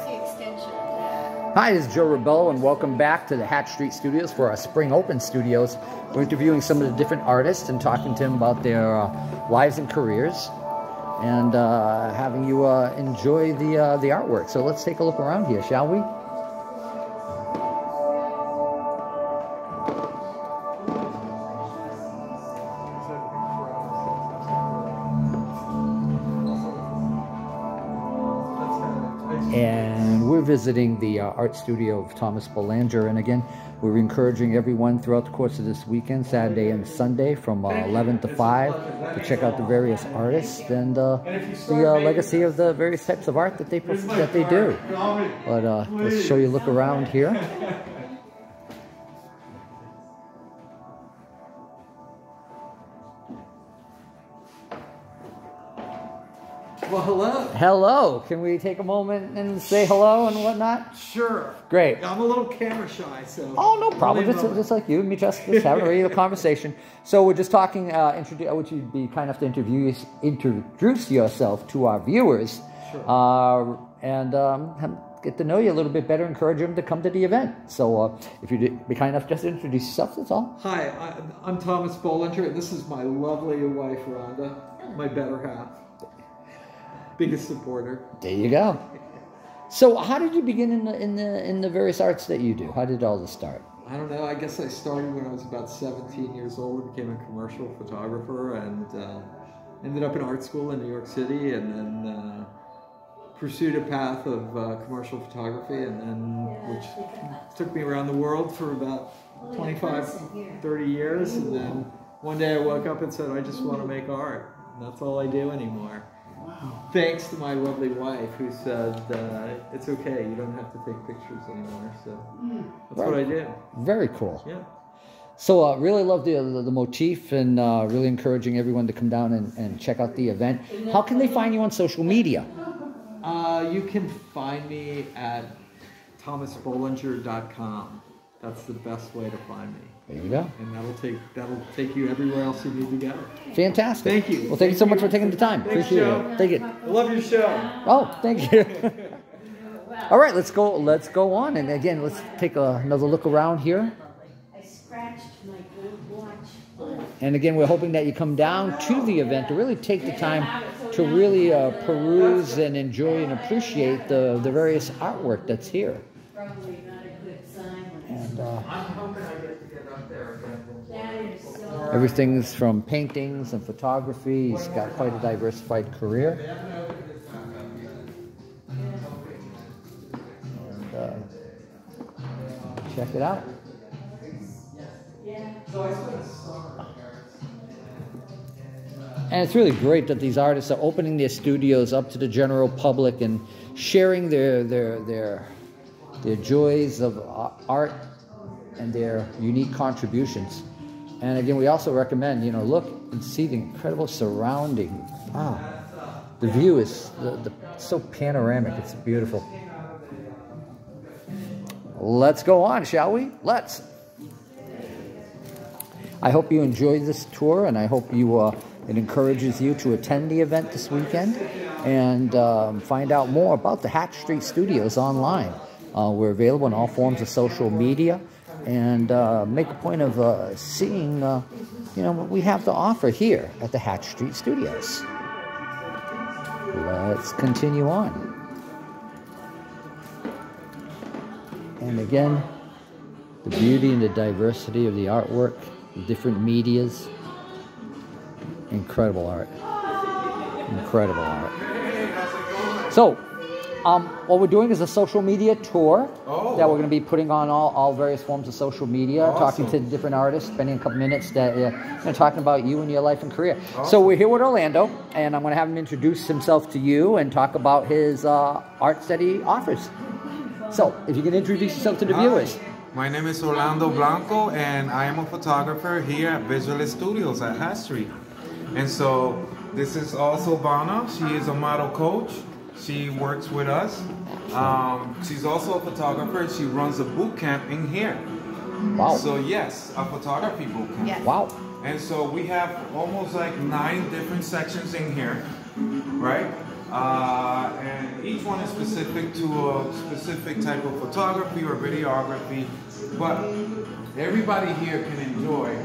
Hi, this is Joe Rebello, and welcome back to the Hatch Street Studios for our Spring Open Studios. We're interviewing some of the different artists and talking to them about their lives and careers, and having you enjoy the artwork. So let's take a look around here, shall we? And we're visiting the art studio of Thomas Boulanger, and again, we're encouraging everyone throughout the course of this weekend, Saturday and Sunday, from 11 to 5, to check out the various artists and the legacy of the various types of art that they do. But let's show you a look around here. Well, hello. Hello. Can we take a moment and say hello and whatnot? Sure. Great. I'm a little camera shy, so. Oh, no problem. Just like you and me, just having a regular conversation. So we're just talking. Would you be kind enough to introduce yourself to our viewers? Sure. And get to know you a little bit better. Encourage them to come to the event. So if you'd be kind enough, just to introduce yourself. That's all. Hi, I'm Thomas Boulanger, and this is my lovely wife, Rhonda, my better half. Biggest supporter. There you go. So, how did you begin in the various arts that you do? How did all this start? I don't know. I guess I started when I was about 17 years old. Became a commercial photographer and ended up in art school in New York City, and then pursued a path of commercial photography, and then which took me around the world for about 25, 30 years, and then one day I woke up and said, I just want to make art, and that's all I do anymore. Thanks to my lovely wife, who said, it's okay, you don't have to take pictures anymore, so that's what I do. Very cool. Yeah. So really love the motif, and really encouraging everyone to come down and check out the event. How can they find you on social media? You can find me at thomasboulanger.com. That's the best way to find me. There you go. And that'll take you everywhere else you need to go. Fantastic. Thank you. Well, thank you so much for taking the time. Thanks, Appreciate Joe. it. Thank you. I love your show. Oh, thank you. All right, let's go on, and again, let's take another look around here. I scratched my gold watch. And again, we're hoping that you come down to the event to really take the time to really peruse and enjoy and appreciate the various artwork that's here. Probably not a good sign. And I'm hoping I get to get up there again. everything's from paintings and photography. He's got quite a diversified career. And check it out. And it's really great that these artists are opening their studios up to the general public and sharing their joys of art and their unique contributions. And again, we also recommend, look and see the incredible surrounding. Wow, the view is so panoramic. It's beautiful. Let's go on, shall we? Let's. I hope you enjoyed this tour, and I hope it encourages you to attend the event this weekend and find out more about the Hatch Street Studios online. We're available on all forms of social media, and make a point of seeing what we have to offer here at the Hatch Street Studios. Let's continue on. And again, the beauty and the diversity of the artwork, the different medias. Incredible art. Incredible art. So, what we're doing is a social media tour that we're going to be putting on all various forms of social media, talking to different artists, spending a couple minutes talking about you and your life and career. So we're here with Orlando, and I'm going to have him introduce himself to you and talk about his arts that he offers. So, if you can introduce yourself to the viewers. My name is Orlando Blanco, and I am a photographer here at Visualist Studios at Hatch Street. And so, this is also Vanna. She is a model coach. She works with us. She's also a photographer. She runs a boot camp in here. Wow. So yes, a photography boot camp. Yes. Wow. And so we have almost like 9 different sections in here, right? And each one is specific to a specific type of photography or videography, but everybody here can enjoy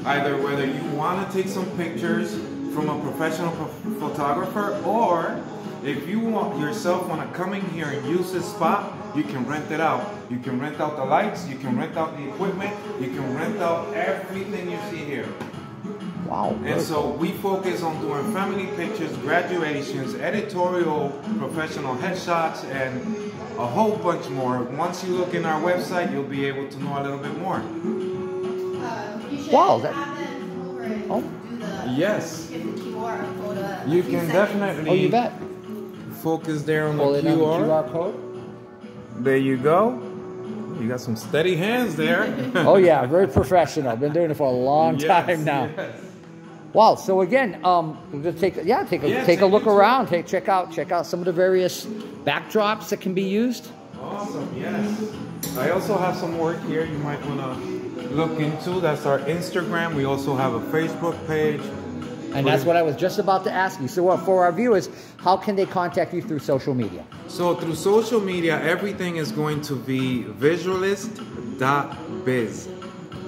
either whether you want to take some pictures from a professional photographer, or if you want to come in here and use this spot, you can rent it out. You can rent out the lights, you can rent out the equipment, you can rent out everything you see here. Wow. And so we focus on doing family pictures, graduations, editorial, professional headshots, and a whole bunch more. Once you look in our website, you'll be able to know a little bit more. Wow. Yes. You can definitely. Oh, you bet. Focus there on the Pull it on the QR. QR code. There you go. You got some steady hands there. Oh yeah, very professional. Been doing it for a long time now. Yes. Wow. So again, we're gonna take a look around. Check out some of the various backdrops that can be used. Awesome. Yes. I also have some work here you might want to look into. That's our Instagram. We also have a Facebook page. And that's what I was just about to ask you. So for our viewers, how can they contact you through social media? So through social media, everything is going to be visualist.biz.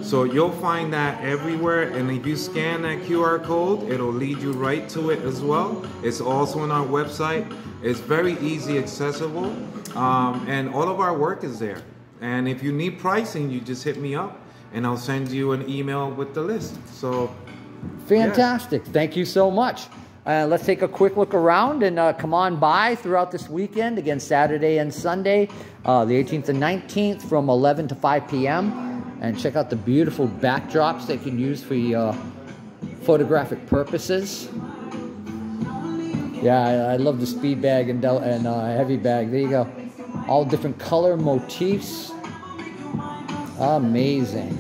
So you'll find that everywhere, and if you scan that QR code, it'll lead you right to it as well. It's also on our website. It's very easy accessible, and all of our work is there. And if you need pricing, you just hit me up, and I'll send you an email with the list. So. Fantastic. Yeah. Thank you so much. Let's take a quick look around and come on by throughout this weekend, again Saturday and Sunday, the 18th and 19th from 11 to 5 p.m. and check out the beautiful backdrops that you can use for your photographic purposes. Yeah, I love the speed bag and heavy bag. There you go. All different color motifs. Amazing.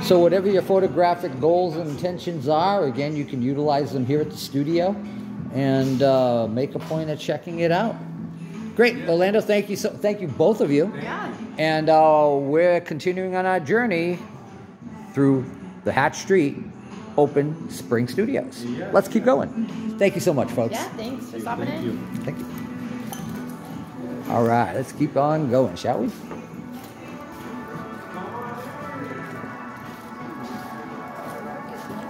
So whatever your photographic goals and intentions are, again, you can utilize them here at the studio and make a point of checking it out. Great, Orlando, thank you both of you. Yeah. And we're continuing on our journey through the Hatch Street Open Spring Studios. Yeah. Let's keep going. Thank you so much, folks. Yeah, thanks for stopping in. Thank you. All right, let's keep on going, shall we?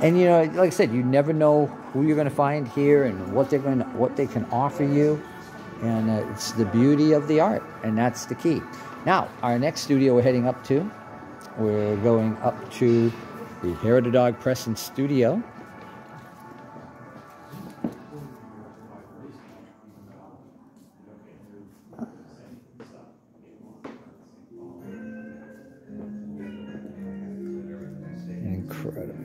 And you know, like I said, you never know who you're going to find here and what they can offer you, and it's the beauty of the art, and that's the key. Now, our next studio we're heading up to, we're going up to the Hair of the Dog Press and Studio. Incredible.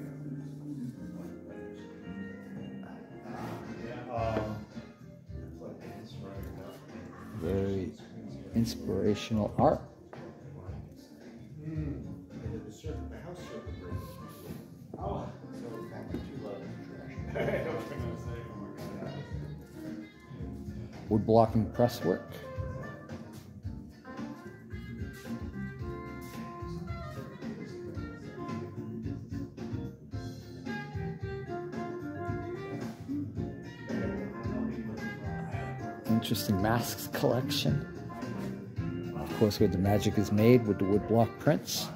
Very inspirational art. Wood blocking press work. Interesting masks collection. Of course, where the magic is made with the woodblock prints.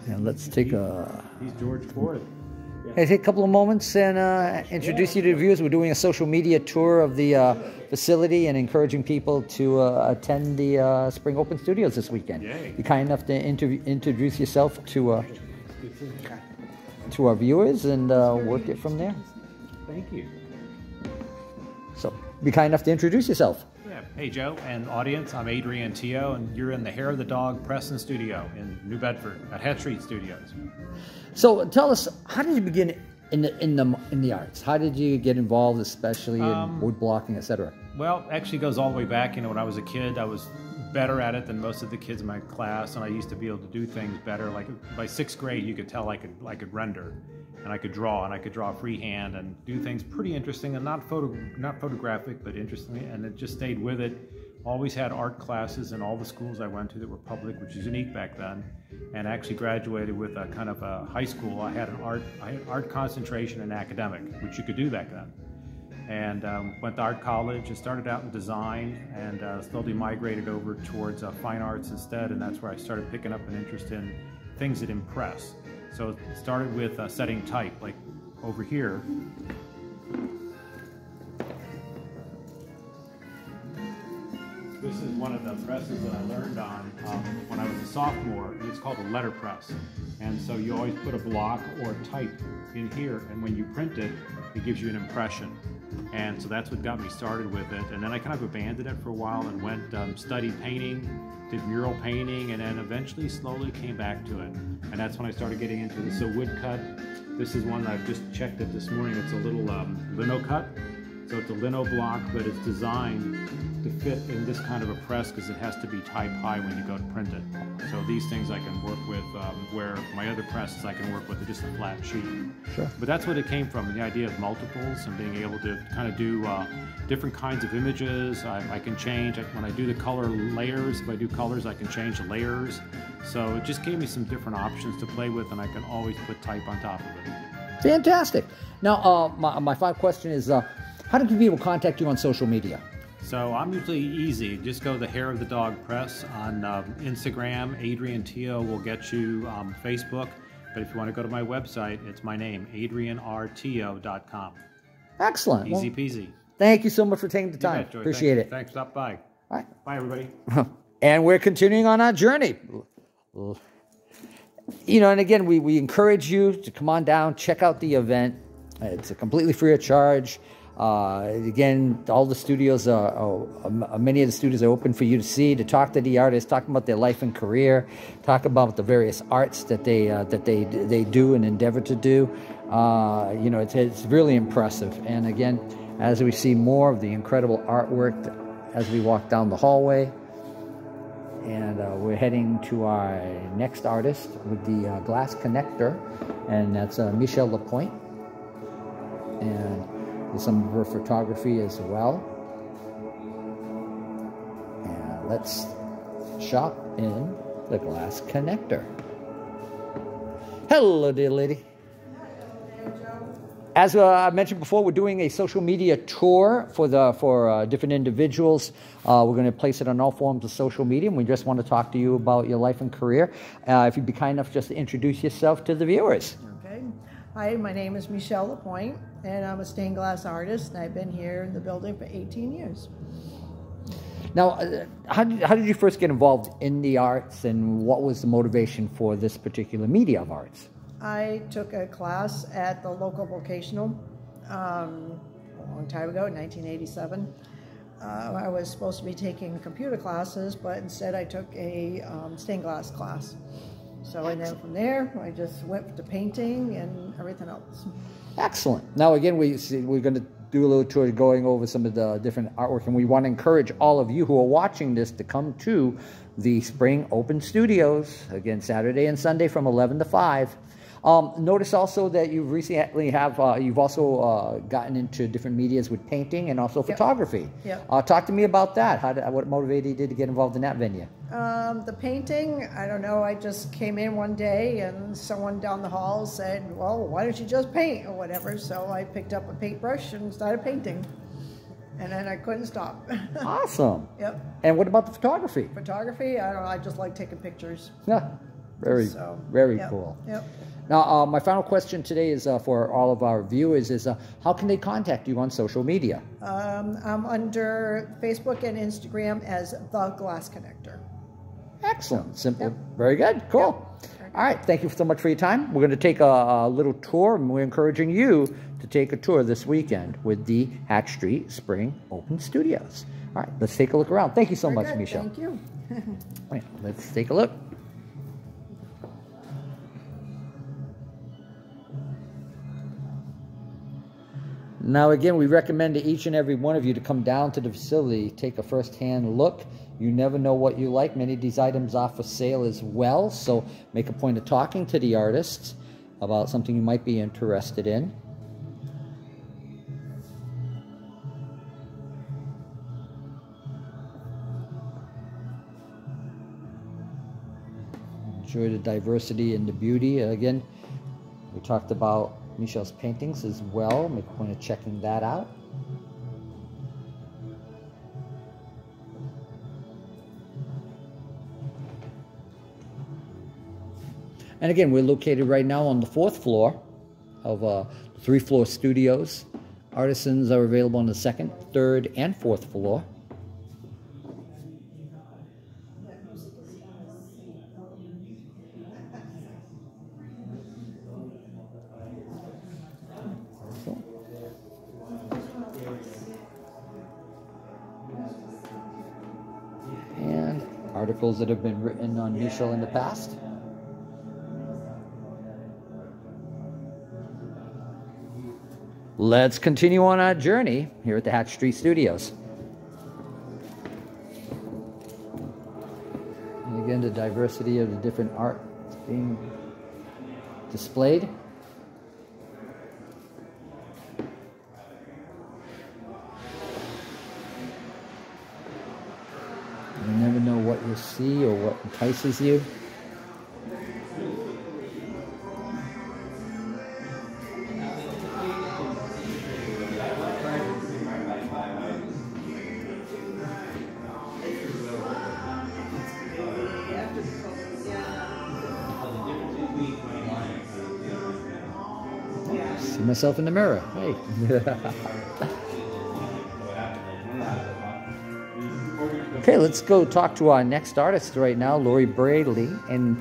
And let's take a... He's George Ford. Hey, take a couple of moments and introduce you to the viewers. We're doing a social media tour of the facility and encouraging people to attend the Spring Open Studios this weekend. Yay. Be kind enough to introduce yourself to our viewers and work it from there. Thank you. So be kind enough to introduce yourself. Yeah. Hey, Joe and audience. I'm Adrian Teo, and you're in the Hair of the Dog Press and Studio in New Bedford at Head Street Studios. So tell us, how did you begin in the arts? How did you get involved, especially in wood blocking, etc.? Well, actually goes all the way back. You know, when I was a kid, I was better at it than most of the kids in my class, and I used to be able to do things better. Like by 6th grade, you could tell I could render, and I could draw freehand and do things pretty interesting and not photographic, but interesting. And it just stayed with it. Always had art classes in all the schools I went to that were public, which was unique back then. And actually graduated with a kind of a high school. I had art concentration and academic, which you could do back then. And went to art college and started out in design, and slowly migrated over towards fine arts instead, and that's where I started picking up an interest in things that impress. So it started with setting type, like over here. This is one of the presses that I learned on when I was a sophomore. It's called a letter press. And so you always put a block or a type in here, and when you print it, it gives you an impression. And so that's what got me started with it. And then I kind of abandoned it for a while and went studied painting, did mural painting, and then eventually slowly came back to it. And that's when I started getting into this. So woodcut, this is one that I've just checked it this morning. It's a little lino cut. So it's a lino block, but it's designed to fit in this kind of a press because it has to be type high when you go to print it. So these things I can work with, where my other presses I can work with just a flat sheet. Sure. But that's what it came from, the idea of multiples and being able to kind of do different kinds of images. I can change, when I do the color layers, if I do colors, I can change the layers. So it just gave me some different options to play with, and I can always put type on top of it. Fantastic. Now, my final question is, how do people contact you on social media? So I'm usually easy. Just go to the Hair of the Dog Press on Instagram. Adrian Teo will get you Facebook. But if you want to go to my website, it's my name, adrianrteo.com. Excellent. Easy peasy. Thank you so much for taking the time. Bet, Joy. Appreciate it. Thanks. Stop by. All right. Bye, everybody. And we're continuing on our journey. You know, and again, we encourage you to come on down, check out the event. It's completely free of charge. Again, all the studios many of the studios are open for you to see, to talk to the artists, talk about their life and career, talk about the various arts that they do and endeavor to do. You know, it's really impressive. And again, as we see more of the incredible artwork as we walk down the hallway, and we're heading to our next artist with the glass connector, and that's Michelle Lapointe. And some of her photography as well. And let's shop in the glass connector. Hello, dear lady. As I mentioned before, we're doing a social media tour for different individuals. We're going to place it on all forms of social media, and we just want to talk to you about your life and career. If you'd be kind enough just to introduce yourself to the viewers. Okay. Hi, my name is Michelle Lapointe, and I'm a stained glass artist, and I've been here in the building for 18 years. Now, how did you first get involved in the arts, and what was the motivation for this particular media of arts? I took a class at the local vocational a long time ago, in 1987. I was supposed to be taking computer classes, but instead I took a stained glass class. So, and then from there, I just went to painting and everything else. Excellent. Now, again, we're going to do a little tour going over some of the different artwork, and we want to encourage all of you who are watching this to come to the Spring Open Studios, again, Saturday and Sunday from 11 to 5. Notice also that you recently you've also gotten into different medias with painting and also photography. Yep. Talk to me about that. What motivated you to get involved in that venue? The painting, I don't know, I just came in one day and someone down the hall said, well, why don't you just paint or whatever? So I picked up a paintbrush and started painting. And then I couldn't stop. Awesome. Yep. And what about the photography? Photography, I don't know, I just like taking pictures. Yeah, very cool. Yep. Now, my final question today is for all of our viewers is how can they contact you on social media? I'm under Facebook and Instagram as The Glass Connector. Excellent. Simple. Yep. Very good. Cool. Yep. All right, thank you so much for your time. We're going to take a little tour, and we're encouraging you to take a tour this weekend with the Hatch Street Spring Open Studios. All right, let's take a look around. Thank you so much, Good. Michelle. Thank you. All right, let's take a look. Now, again, we recommend to each and every one of you to come down to the facility, take a first-hand look. You never know what you like. Many of these items are for sale as well, so make a point of talking to the artists about something you might be interested in. Enjoy the diversity and the beauty. Again, we talked about Michelle's paintings as well. Make a point of checking that out. And again, we're located right now on the 4th floor of 3-floor studios. Artisans are available on the 2nd, 3rd, and 4th floor. And articles that have been written on Michelle in the past. Let's continue on our journey here at the Hatch Street Studios. And again, the diversity of the different art being displayed. You never know what you'll see or what entices you. See myself in the mirror. Hey. Okay, let's go talk to our next artist right now, Lori Bradley. And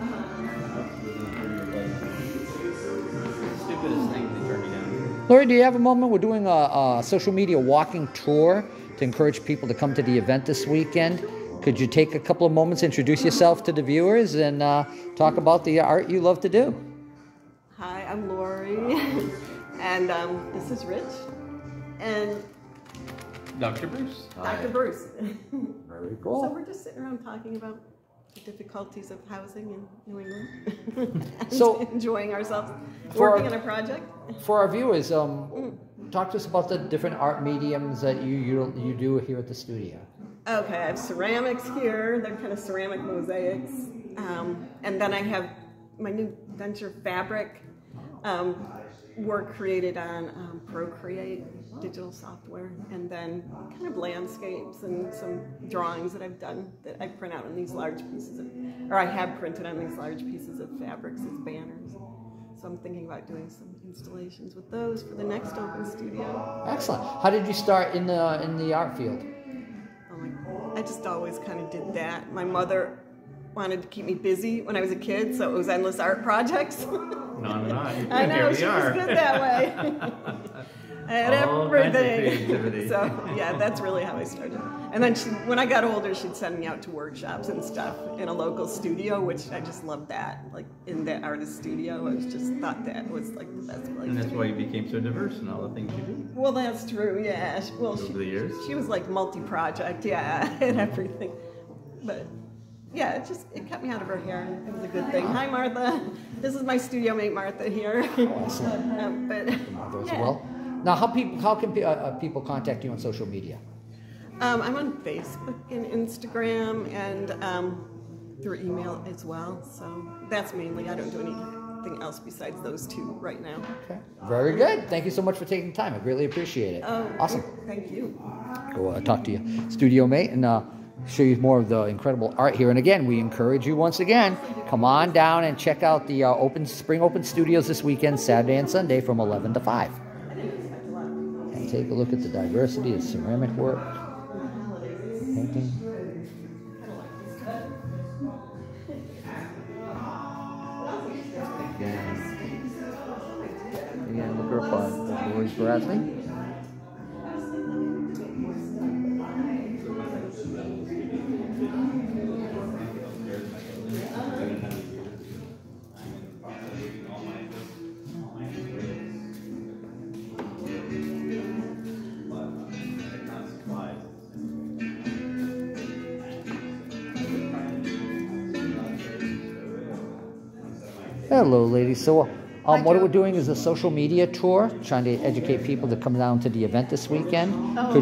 Lori, do you have a moment? We're doing a social media walking tour to encourage people to come to the event this weekend. Could you take a couple of moments, introduce yourself to the viewers, and talk about the art you love to do? Hi, I'm Lori, and this is Rich, and Dr. Bruce. Dr. Bruce. Very cool. So we're just sitting around talking about the difficulties of housing in New England, and So, enjoying ourselves, for working our- on a project. For our viewers, talk to us about the different art mediums that you do here at the studio. Okay, I have ceramics here. They're kind of ceramic mosaics, and then I have my new venture, fabric. Work created on Procreate digital software, and then kind of landscapes and some drawings that I've done that I print out on these large pieces of, or I have printed on these large pieces of fabrics as banners. So I'm thinking about doing some installations with those for the next open studio. Excellent. How did you start in the art field? Oh my, I just always kind of did that. My mother wanted to keep me busy when I was a kid, so it was endless art projects. I know, Here we she are. was good that way. I had All kinds of everything. creativity. So yeah, that's really how I started. And then when I got older, she'd send me out to workshops and stuff in a local studio, which I just loved that. Like in that artist studio, I just thought that was like the best place. And that's why you became so diverse in all the things you do. Well, that's true. Yeah. Well, Over the years. she was like multi-project. Yeah, and everything. But yeah, it kept me out of her hair, and it was a good thing. Hi, Martha. This is my studio mate, Martha, here. Awesome. But Mother as yeah. well. Now, how can people contact you on social media? I'm on Facebook and Instagram, and through email as well. So that's mainly. I don't do anything else besides those two right now. Okay. Very good. Thank you so much for taking the time. I greatly appreciate it. Oh, Awesome. Thank you. Go talk to your studio mate and show you more of the incredible art here. And again, we encourage you once again, come on down and check out the Spring Open Studios this weekend, Saturday and Sunday from 11 to 5. And take a look at the diversity of ceramic work, painting. Bradley. Hello, ladies. So, what we're doing is a social media tour, trying to educate people to come down to the event this weekend. Oh, Could